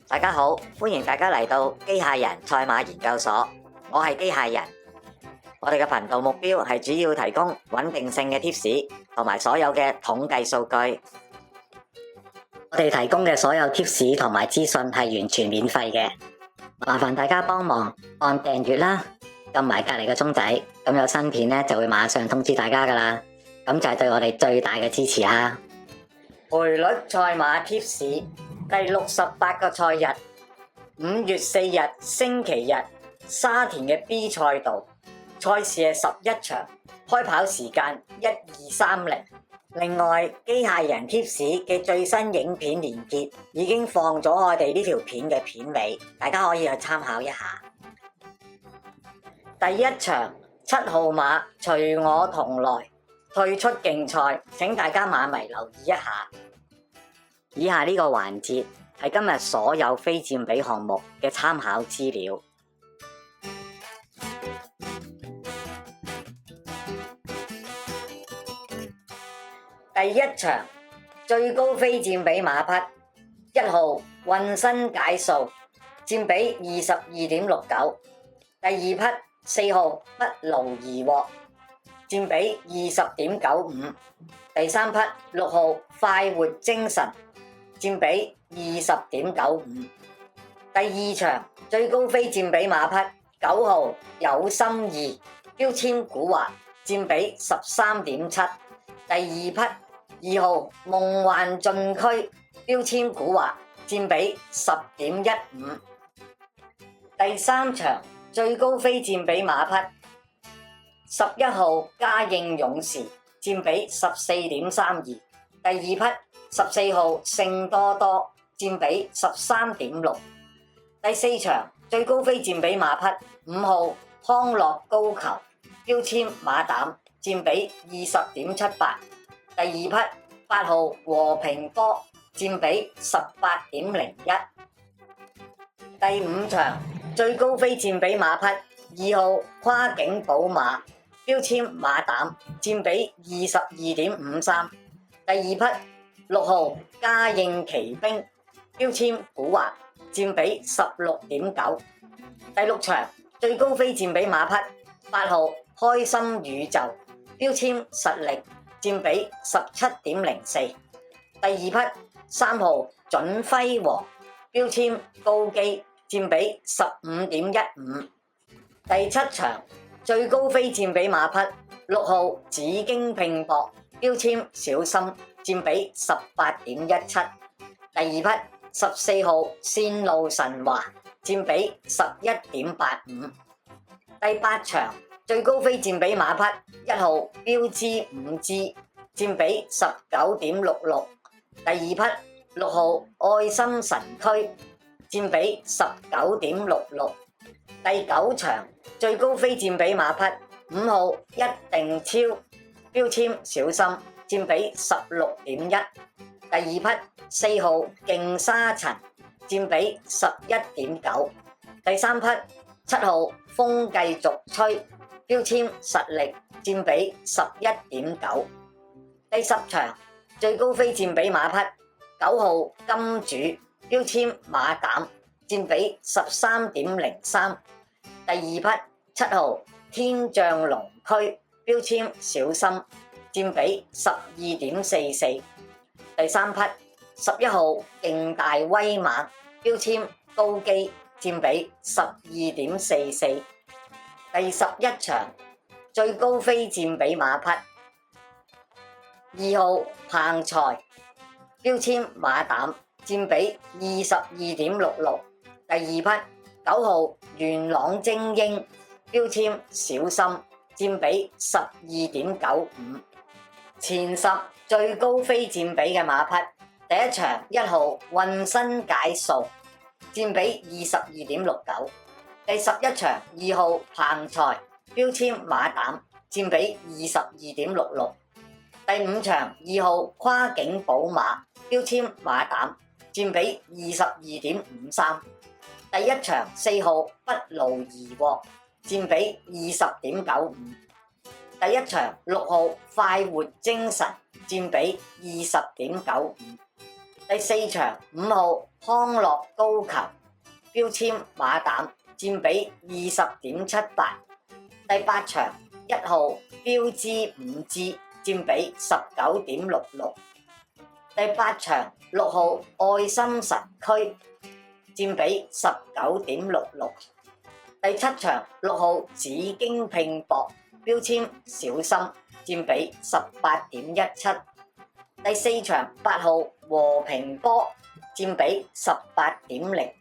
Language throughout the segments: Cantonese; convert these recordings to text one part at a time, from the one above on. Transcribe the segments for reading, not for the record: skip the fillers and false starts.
大家好，歡迎大家嚟到機械人賽馬研究所，我係機械人。我哋嘅頻道目標係主要提供穩定性嘅貼士同埋所有嘅統計數據。我哋提供嘅所有貼士同埋資訊係完全免費嘅，麻煩大家幫忙按訂閱啦，撳埋隔離嘅鐘仔，咁有新片咧就會馬上通知大家噶啦。咁就係對我哋最大嘅支持啦。賠率賽馬貼士第68個賽日，5月4日星期日，沙田嘅 B 賽道，賽事係11場，開跑時間1230。另外，機械人貼士嘅最新影片連結已經放咗我哋呢條片嘅片尾，大家可以去參考一下。第一場7號馬隨我同來退出競賽，請大家馬迷留意一下。以下呢個環節係今日所有非佔比項目嘅參考資料。第一場最高非佔比馬匹1號渾身解數，佔比22.69。第二匹4號不勞而獲，佔比20.95。第三匹6號快活精神，佔比20.95。第二場最高非佔比馬匹9號有心意，標籤古惑，佔比13.7。第二匹2號夢幻進區，標籤古惑，佔比10.15。第三場最高非佔比馬匹11號嘉應勇士，佔比14.32。第二匹14號聖多多，佔比13.6。第四場最高非佔比馬匹5號康樂高球，標籤馬膽，佔比20.78。第二匹8號和平波，佔比18.01。第五場最高非佔比馬匹2號跨境寶馬，標籤馬膽，佔比22.53。第二匹6號嘉應奇兵，標籤古惑，佔比16.9。第六場最高非佔比馬匹8號開心宇宙，標籤實力，佔比17.04。第二匹3號準輝煌，標籤高基，佔比15.15。第七場最高非佔比馬匹6號紫荊拼搏，標籤小心，佔比18.17。第二匹14號線路神華，佔比11.85。第八場最高非佔比馬匹1號標誌 5G， 佔比19.66。第二匹6號愛心神區，佔比19.66。第九場最高非佔比馬匹5號一定超，標籤小心，佔比16.1。第二匹4號勁沙塵，佔比11.9。第三匹7號風繼續吹，標籤實力，佔比11.9。第十場最高非佔比馬匹9號金主，標籤馬膽，佔比13.03。第二匹7號天象龍區，標籤小心，佔比12.44。第三匹11號勁大威猛，標籤高基，佔比12.44。第11場最高非佔比馬匹2號彭財，標籤馬膽，佔比22.66。第二匹9號元朗精英，標籤小心，佔比12.95。前10最高非佔比嘅馬匹，第一場1號渾身解數，佔比22.69。第11場2號彭財，標籤馬膽，佔比22.66。第五場2號跨境寶馬，標籤馬膽，佔比22.53。第一場4號不勞而獲，佔比20.95。第一場6號快活精神，佔比20.95。第4場5號康樂高球，標籤馬膽，佔比20.78。第8場1號標枝5支，佔比19.66。第8場6號愛心神區，佔比19.66。第7場6號紫荊拼搏，標籤小心，佔比18.17。第4場8號和平波，佔比18.01。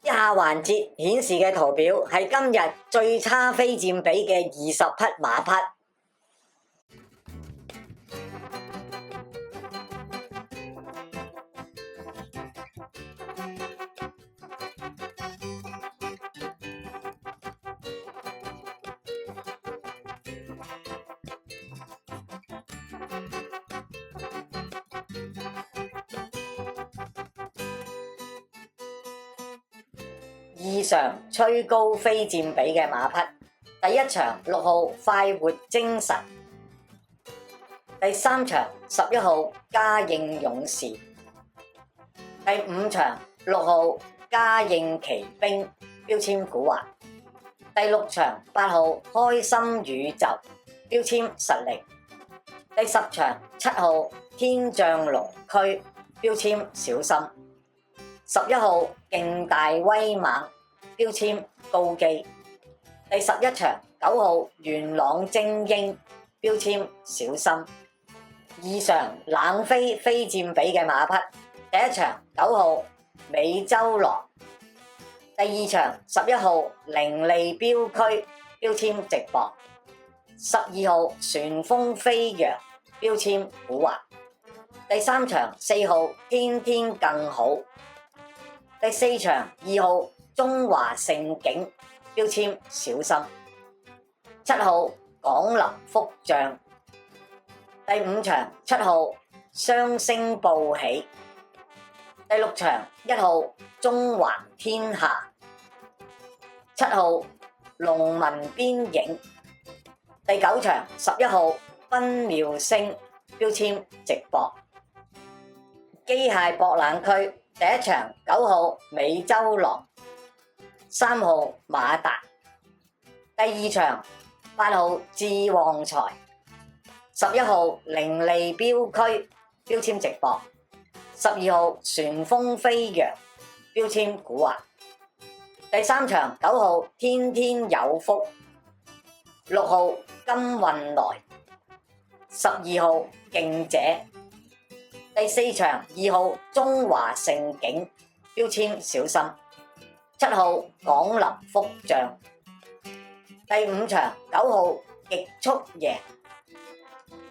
以下環節顯示嘅圖表係今日最差非佔比嘅20匹馬匹。異常吹高非佔比嘅馬匹，第1場6號快活精神，第3場11號嘉應勇士，第5場6號嘉應奇兵，標籤古惑，第6場8號開心宇宙，標籤實力，第10場7號天象龍區，標籤小心，11號勁大威猛，標籤高基，第11場9號元朗精英，標籤小心。異常冷非佔比嘅馬匹，第1場9號美洲狼，第2場11號伶俐標區，標籤直博，12號旋風飛揚，標籤古惑，第3場4號天天更好，第4場2號中華盛景，標籤小心，7號廣林福將，第5場7號雙星報喜，第6場1號中環天下，7號農民邊影，第9場11號奔妙星，標籤直博，機械博覽區第1場9號美洲狼，3號馬達，第2場8號智旺財，11號伶俐標區，標籤直博，12號旋風飛揚，標籤古惑，第3場9號天天有福，6號金運來，12號勁者，第4場2號中華盛景，標籤小心，7號廣林福將，第5場9號極速贏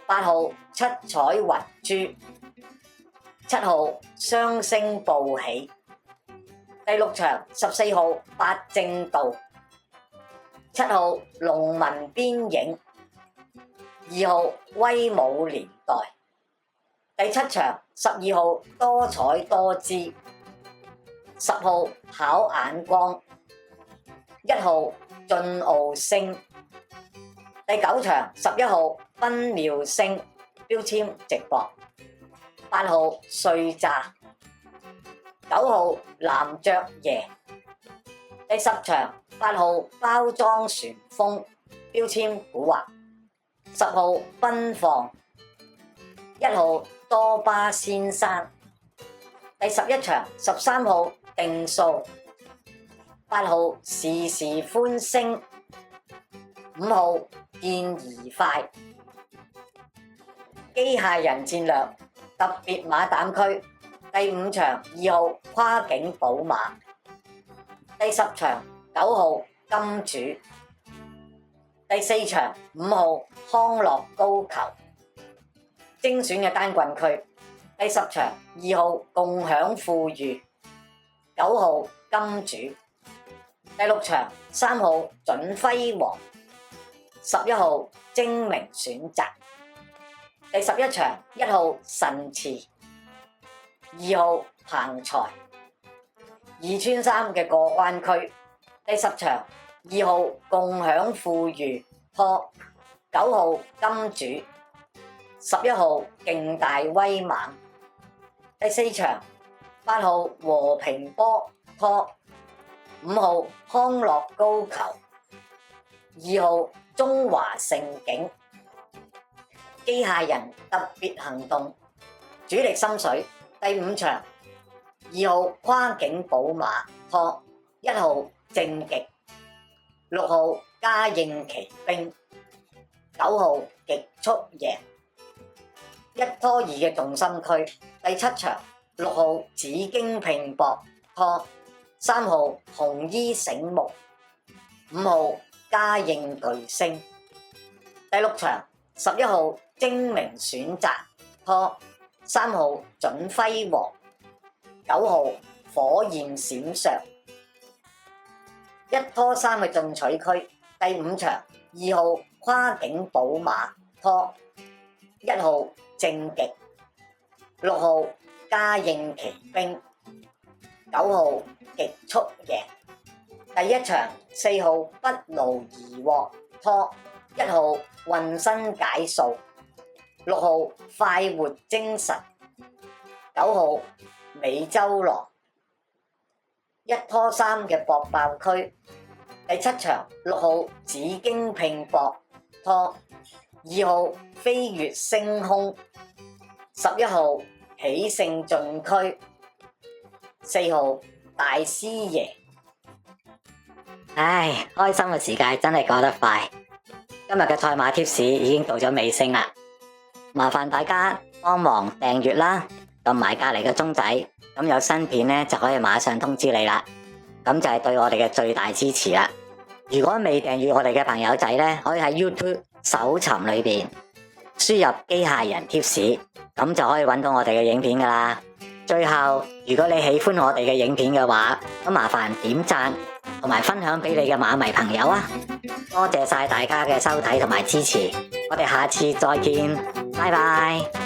，8號七彩雲珠，7號雙星報喜，第6場14號八正道，7號農民邊影，2號威武年代，第7場12號多彩多姿，10號考眼光，1號進澳星，第9場11號奔妙星，標籤直博，8號碎炸，9號藍雀爺，第10場8號包裝旋風，標籤古惑，10號奔放，1號多巴先生，第11場13號定數，8號時時歡聲，5號健而快。機械人戰略特別馬膽區第5場2號跨境寶馬，第10場9號金主，第4場5號康樂高球。精選嘅單棍區第10場2號共享富裕，9號金主，第6場3號準輝煌，11號精明選擇，第11場1號神池，2號彭財。二穿三嘅過關區第10場2號共享富裕坡，9號金主，11號勁大威猛，第第4場8號和平波拖，5號康樂高球，2號中華盛景，機械人特別行動，主力心水。第5場2號跨境寶馬拖，1號正極，6號嘉應奇兵，9號極速贏。1拖2嘅重心區。第7場6號紫荊拼搏拖，3號紅衣醒目，5號嘉應巨星。第6場11號精明選擇拖，3號準輝煌，9號火焰閃爍。1拖3嘅進取區。第5場2號跨境寶馬拖，1號正極，6號嘉應奇兵，9號極速贏。第1場4號不勞而獲拖，1號渾身解數，6號快活精神，9號美洲狼。1拖3嘅搏爆區。第7場6號紫荊拼搏拖，2號飛越星空，11號喜勝進區，4號大師爺。唉，開心嘅時間真係過得快。今日嘅賽馬貼士已經到咗尾聲啦，麻煩大家幫忙訂閱啦，撳埋隔籬嘅鐘仔，咁有新片呢就可以馬上通知你啦。咁就係對我哋嘅最大支持啦。如果未訂閱我哋嘅朋友仔呢，可以喺 YouTube 搜尋裏邊輸入機械人貼士，咁就可以揾到我哋嘅影片噶啦。最後，如果你喜歡我哋嘅影片嘅話，咁麻煩點讚同埋分享俾你嘅馬迷朋友啊！多謝晒大家嘅收睇同埋支持，我哋下次再見，拜拜。